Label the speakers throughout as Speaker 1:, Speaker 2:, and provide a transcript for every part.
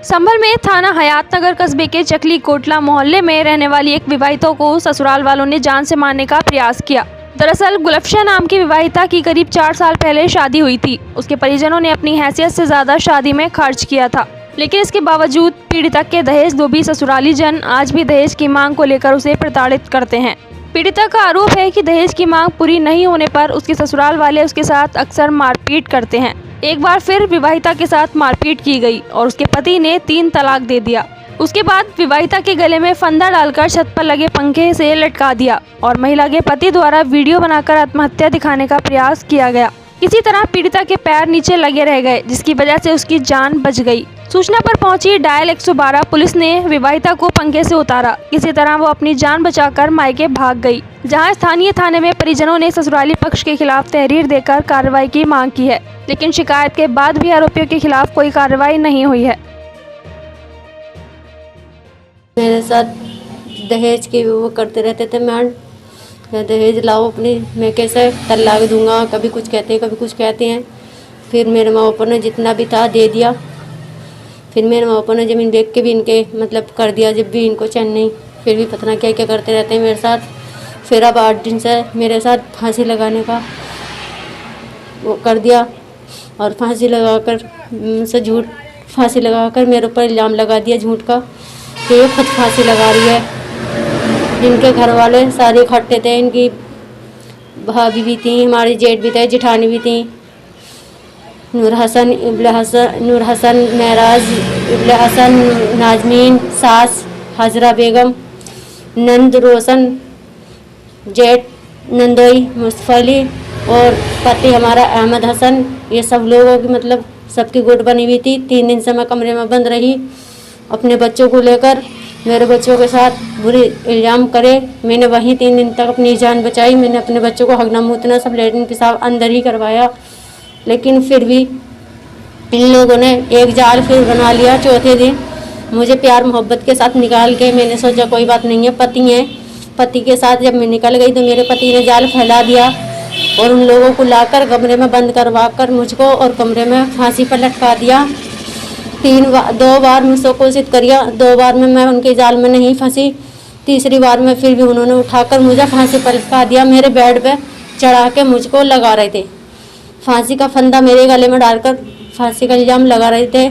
Speaker 1: संभल में थाना हयातनगर कस्बे के चकली कोटला मोहल्ले में रहने वाली एक विवाहिता को ससुराल वालों ने जान से मारने का प्रयास किया। दरअसल गुलफशा नाम की विवाहिता की करीब 4 साल पहले शादी हुई थी। उसके परिजनों ने अपनी हैसियत से ज्यादा शादी में खर्च किया था, लेकिन इसके बावजूद पीड़िता के दहेज लोभी ससुराली जन आज भी दहेज की मांग को लेकर उसे प्रताड़ित करते हैं। पीड़िता का आरोप है कि दहेज की मांग पूरी नहीं होने पर उसके ससुराल वाले उसके साथ अक्सर मारपीट करते हैं। एक बार फिर विवाहिता के साथ मारपीट की गई और उसके पति ने 3 तलाक दे दिया। उसके बाद विवाहिता के गले में फंदा डालकर छत पर लगे पंखे से लटका दिया और महिला के पति द्वारा वीडियो बनाकर आत्महत्या दिखाने का प्रयास किया गया। किसी तरह पीड़िता के पैर नीचे लगे रह गए, जिसकी वजह से उसकी जान बच गई। सूचना पर पहुंची डायल 112 पुलिस ने विवाहिता को पंखे से उतारा। किसी तरह वो अपनी जान बचाकर मायके भाग गई, जहां स्थानीय थाने में परिजनों ने ससुराली पक्ष के खिलाफ तहरीर देकर कार्रवाई की मांग की है, लेकिन शिकायत के बाद भी आरोपियों के खिलाफ कोई कार्रवाई नहीं हुई है।
Speaker 2: मेरे साथ दहेज की वो करते रहते थे, मैं दहेज लाओ अपनी, मैं कैसे तलाक दूंगा, कभी कुछ कहते हैं कभी कुछ कहते हैं। फिर मेरे माँ बापों ने जितना भी था दे दिया। फिर मेरे माँ बापों ने ज़मीन बेच के भी इनके मतलब कर दिया, जब भी इनको चैन नहीं। फिर भी पता नहीं क्या क्या करते रहते हैं मेरे साथ। फिर अब 8 दिन से मेरे साथ फांसी लगाने का वो कर दिया और फांसी लगाकर मुझसे झूठ फांसी लगाकर मेरे ऊपर इल्ज़ाम लगा दिया झूठ का कि ये खुद फांसी लगा रही है। इनके घर वाले सारे इकट्ठे थे, इनकी भाभी भी थी, हमारी जेठ भी थे, जिठानी भी थी, नूर हसन, महराज, इब्ले हसन, नाजमीन, सास हजरा बेगम, नंद रोशन, जेठ नंदोई मुस्तफ़ा अली और पति हमारा अहमद हसन। ये सब लोगों की मतलब सबकी गुट बनी हुई थी। 3 दिन से मैं कमरे में बंद रही अपने बच्चों को लेकर। मेरे बच्चों के साथ बुरे इल्ज़ाम करे। मैंने वहीं 3 दिन तक अपनी जान बचाई। मैंने अपने बच्चों को हगना मूतना सब लेटरिन पेशाब अंदर ही करवाया, लेकिन फिर भी इन लोगों ने एक जाल फिर बना लिया। चौथे दिन मुझे प्यार मोहब्बत के साथ निकाल के, मैंने सोचा कोई बात नहीं है, पति हैं, पति के साथ जब मैं निकल गई तो मेरे पति ने जाल फैला दिया और उन लोगों को लाकर कमरे में बंद करवा कर मुझको और कमरे में फांसी पर लटका दिया। 2 बार मुझसे कोशिश करिया, 2 बार में मैं उनके जाल में नहीं फंसी। तीसरी बार में फिर भी उन्होंने उठाकर मुझे फांसी पर लटका दिया। मेरे बेड पे चढ़ा के मुझको लगा रहे थे, फांसी का फंदा मेरे गले में डालकर फांसी का इल्ज़ाम लगा रहे थे।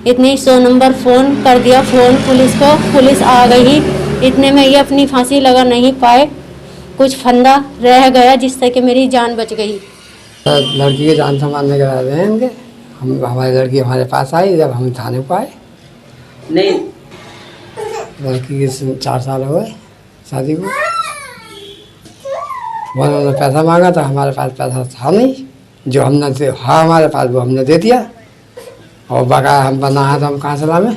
Speaker 2: इतने 100 नंबर फ़ोन कर दिया, फ़ोन पुलिस को, पुलिस आ गई। इतने में ये अपनी फांसी लगा नहीं पाए, कुछ फंदा रह गया जिससे कि मेरी जान बच गई।
Speaker 3: लड़की की जान से मारने के बाद इनके हमारी लड़की हमारे पास आई जब हम थाने को आए।
Speaker 4: नहीं,
Speaker 3: लड़की के 4 साल हो गए शादी को। उन्होंने पैसा मांगा था, हमारे पास पैसा था नहीं, जो हमने हाँ हमारे पास वो हमने दे दिया और बकाया हम बनाया था हम कहाँ से लाएं।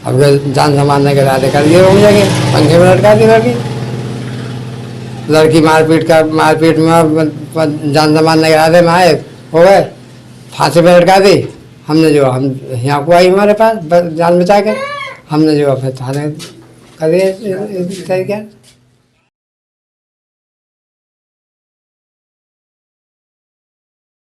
Speaker 3: अब जान से मारने के इरादे कर दिए होंगे, जाके पंखे में लटका दी लड़की मारपीट में जान से मारने के इरादे में आए हो गए, फांसी पे लटका दी। हमने जो हम यहाँ को आई हमारे पास जान बचा के, हमने जो अपने थाने कर दिए।